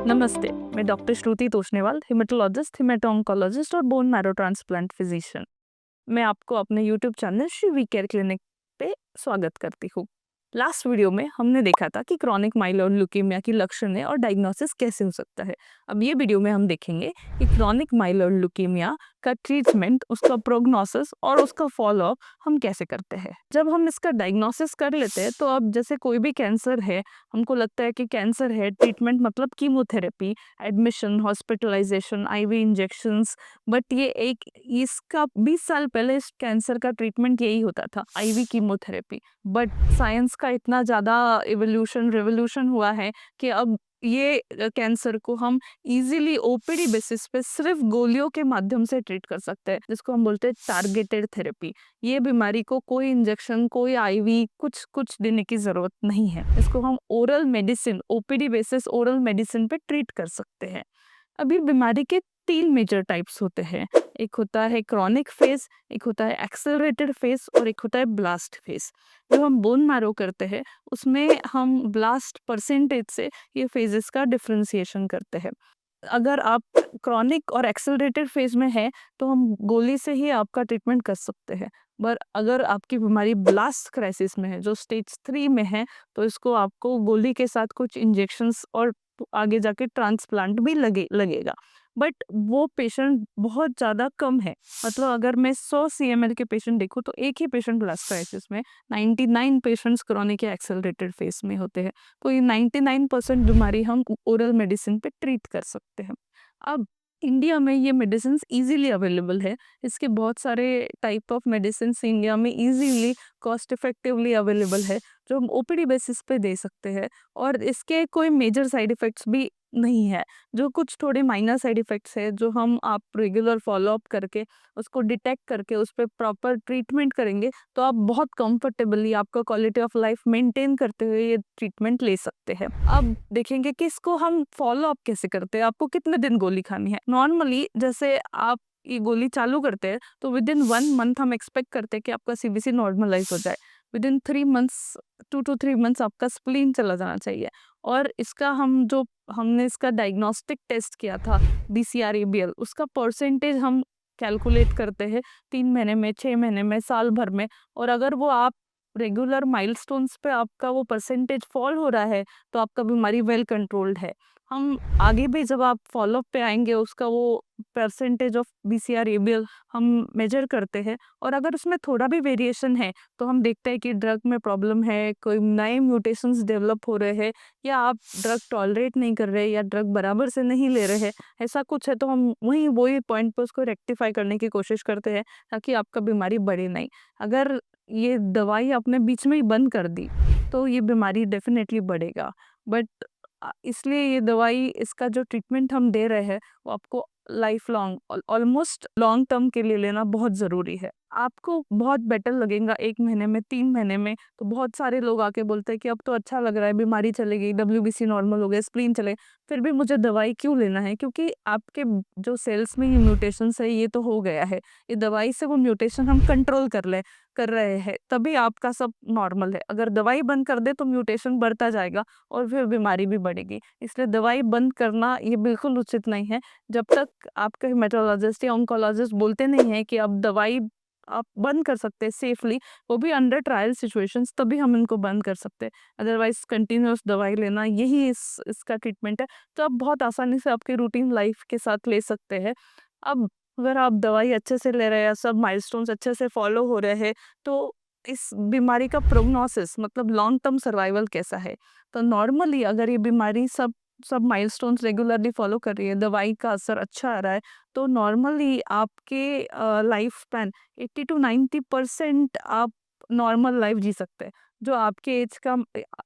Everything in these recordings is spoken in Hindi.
नमस्ते, मैं doctor Shruti Toshniwal, haematologist, haemato oncologist और बोन मैरो ट्रांसप्लांट फिजिशियन। मैं आपको अपने YouTube channel Shri we care clinic पे स्वागत करती हूँ। लास्ट वीडियो में हमने देखा था कि क्रॉनिक माइलोइड ल्यूकेमिया की लक्षण और डायग्नोसिस कैसे हो सकता है। अब ये वीडियो में हम देखेंगे कि क्रॉनिक माइलोइड ल्यूकेमिया का ट्रीटमेंट, उसका प्रोग्नोसिस और उसका फॉलोअप हम कैसे करते हैं। जब हम इसका डायग्नोसिस कर लेते हैं तो अब जैसे कोई भी कैंसर है, हमको लगता है कि कैंसर है, ट्रीटमेंट मतलब chemotherapy, admission, hospitalisation, IV injections. But ये एक इसका 20 साल पहले इस कैंसर का ट्रीटमेंट यही होता था, आईवी कीमोथेरेपी। बट साइंस का इतना ज़्यादा इवोल्यूशन रिवोल्यूशन हुआ है कि अब ये कैंसर को हम इजीली ओपीडी बेसिस पे सिर्फ गोलियों के माध्यम से ट्रीट कर सकते हैं, जिसको हम बोलते हैं टारगेटेड थेरेपी। ये बीमारी को कोई इंजेक्शन, कोई आईवी कुछ कुछ देने की जरूरत नहीं है। इसको हम oral medicine, OPD basis oral medicine पे ट्रीट कर सकते हैं। अभी बीमारी के 3 मेजर टाइप्स होते हैं। एक होता है क्रॉनिक फेज, एक होता है एक्सेलरेटेड फेज और एक होता है ब्लास्ट फेज। जो हम बोन मैरो करते हैं उसमें हम ब्लास्ट परसेंटेज से ये फेजेस का डिफरेंशिएशन करते हैं। अगर आप क्रॉनिक और एक्सेलरेटेड फेज में है तो हम गोली से ही आपका ट्रीटमेंट कर सकते हैं। पर अगर आपकी बीमारी ब्लास्ट क्राइसिस में है, जो स्टेज 3 में है, तो इसको आपको गोली के साथ कुछ इंजेक्शंस और आगे जाके ट्रांसप्लांट भी लगेगा। बट वो पेशेंट बहुत ज़्यादा कम है। मतलब अगर मैं 100 सीएमएल के पेशेंट देखूँ तो एक ही पेशेंट ब्लास्ट क्राइसिस में, 99 पेशेंट्स क्रॉनिक या एक्सेलरेटेड फेज में होते हैं। तो ये 99% बीमारी हम ओरल मेडिसिन पे ट्रीट कर सकते हैं। अब इंडिया में ये मेडिसिन इजीली अवेलेबल है। इसके बहुत सारे टाइप ऑफ मेडिसिन इंडिया में इजीली कॉस्ट इफेक्टिवली अवेलेबल है, जो हम ओपीडी बेसिस पे दे सकते हैं। और इसके कोई मेजर साइड इफेक्ट्स भी नहीं है। जो कुछ थोड़े माइनर साइड इफेक्ट्स है, जो हम आप रेगुलर फॉलोअप करके उसको डिटेक्ट करके उस पर प्रॉपर ट्रीटमेंट करेंगे तो आप बहुत कंफर्टेबली आपका क्वालिटी ऑफ लाइफ मेंटेन करते हुए ये ट्रीटमेंट ले सकते हैं। अब देखेंगे कि इसको हम फॉलो अप कैसे करते हैं, आपको कितने दिन गोली खानी है। नॉर्मली जैसे आप ये गोली चालू करते हैं तो विद इन 1 मंथ हम एक्सपेक्ट करते हैं कि आपका सीबीसी नॉर्मलाइज हो जाए। With in 3 months, 2 to 3 months आपका स्प्लीन चला जाना चाहिए। और इसका हमने इसका डायग्नोस्टिक टेस्ट किया था, BCR-ABL, उसका परसेंटेज हम कैलकुलेट करते हैं 3 महीने में, 6 महीने में, साल भर में। और अगर वो आप रेगुलर माइलस्टोन्स पे आपका वो परसेंटेज फॉल हो रहा है तो आपका बीमारी वेल कंट्रोल्ड है। हम आगे भी जब आप फॉलोअप पे आएंगे उसका वो परसेंटेज ऑफ BCR-ABL हम मेजर करते हैं। और अगर उसमें थोड़ा भी वेरिएशन है तो हम देखते हैं कि ड्रग में प्रॉब्लम है, कोई नए म्यूटेशंस डेवलप हो रहे हैं, या आप ड्रग टॉलरेट नहीं कर रहे, या ड्रग बराबर से नहीं ले रहे हैं, ऐसा कुछ है तो हम वही पॉइंट पे उसको रेक्टिफाई करने की कोशिश करते हैं ताकि आपका बीमारी बढ़े नहीं। अगर ये दवाई आपने बीच में ही बंद कर दी तो ये बीमारी डेफिनेटली बढ़ेगा। बट इसलिए ये दवाई, इसका जो ट्रीटमेंट हम दे रहे हैं वो आपको life long, almost long term के लिए लेना बहुत ज़रूरी है। आपको बहुत बेटर लगेगा 1 महीने में, 3 महीने में। तो बहुत सारे लोग आके बोलते हैं कि अब तो अच्छा लग रहा है, बीमारी चली गई, WBC नॉर्मल हो गया, स्प्लीन चले, फिर भी मुझे दवाई क्यों लेना है? क्योंकि आपके जो सेल्स में ये म्यूटेशंस है ये तो हो गया है। ये दवाई से वो म्यूटेशन हम कंट्रोल कर रहे हैं, तभी आपका सब नॉर्मल है। अगर दवाई बंद कर दे तो म्यूटेशन बढ़ता जाएगा और फिर बीमारी भी बढ़ेगी। इसलिए दवाई बंद करना ये बिल्कुल उचित नहीं है। जब तक आपका हेमेटोलॉजिस्ट या ऑन्कोलॉजिस्ट बोलते नहीं है कि अब दवाई आप बंद कर सकते हैं सेफली, वो भी अंडर ट्रायल सिचुएशंस, तभी हम इनको बंद कर सकते हैं। अदरवाइज कंटिन्यूअस दवाई लेना यही इसका ट्रीटमेंट है। तो आप बहुत आसानी से आपके रूटीन लाइफ के साथ ले सकते हैं। अब अगर आप दवाई अच्छे से ले रहे हैं, सब माइलस्टोन्स अच्छे से फॉलो हो रहे हैं, तो इस बीमारी का प्रोग्नोसिस मतलब लॉन्ग टर्म सर्वाइवल कैसा है? तो नॉर्मली अगर ये बीमारी सब माइलस्टोन्स रेगुलरली फॉलो कर रही है, दवाई का असर अच्छा आ रहा है, तो नॉर्मली आपके लाइफ स्पैन 80 to 90% आप नॉर्मल लाइफ जी सकते हैं। जो आपके एज का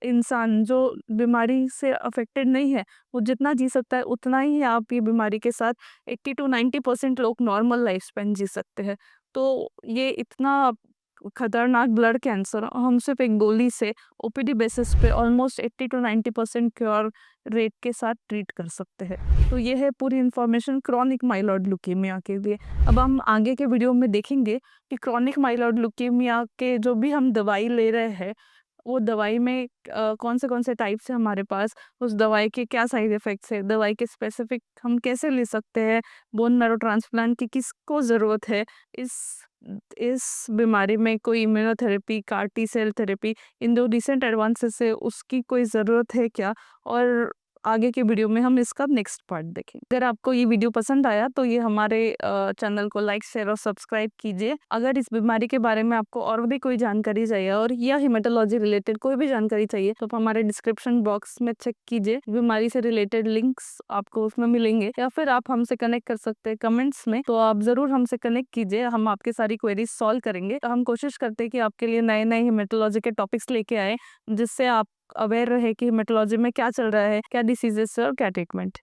इंसान जो बीमारी से अफेक्टेड नहीं है, वो जितना जी सकता है उतना ही आप ये बीमारी के साथ 80 to 90% लोग नॉर्मल लाइफ स्पैन जी सकते हैं। तो ये इतना खतरनाक ब्लड कैंसर हम सिर्फ एक गोली से ओपीडी बेसिस पे ऑलमोस्ट 80 to 90% क्योर रेट के साथ ट्रीट कर सकते हैं। तो ये है पूरी इन्फॉर्मेशन क्रॉनिक माइलॉइड ल्यूकेमिया के लिए। अब हम आगे के वीडियो में देखेंगे कि क्रॉनिक माइलॉइड ल्यूकेमिया के जो भी हम दवाई ले रहे हैं वो दवाई में कौन से टाइप्स हैं हमारे पास, उस दवाई के क्या साइड इफ़ेक्ट्स है, दवाई के स्पेसिफ़िक हम कैसे ले सकते हैं, बोन मैरो ट्रांसप्लांट की किसको ज़रूरत है, इस इस बीमारी में कोई immunotherapy, car T cell therapy, इन जो रिसेंट एडवांसेस है उसकी कोई ज़रूरत है क्या? और आगे के वीडियो में हम इसका नेक्स्ट पार्ट देखेंगे। अगर आपको ये वीडियो पसंद आया तो ये हमारे चैनल को लाइक, शेयर और सब्सक्राइब कीजिए। अगर इस बीमारी के बारे में आपको और भी कोई जानकारी चाहिए और या हेमेटोलॉजी रिलेटेड कोई भी जानकारी चाहिए तो आप हमारे डिस्क्रिप्शन बॉक्स में चेक कीजिए। बीमारी से रिलेटेड लिंक्स आपको उसमें मिलेंगे या फिर आप हमसे कनेक्ट कर सकते हैं कमेंट्स में। तो आप ज़रूर हमसे कनेक्ट कीजिए, हम आपकी सारी क्वेरीज सॉल्व करेंगे। तो हम कोशिश करते हैं कि आपके लिए नए-नए हेमेटोलॉजी के टॉपिक्स लेके आएँ, जिससे आप अवेयर रहे कि हेमेटोलॉजी में क्या चल रहा है, क्या डिसीजेस है और क्या ट्रीटमेंट।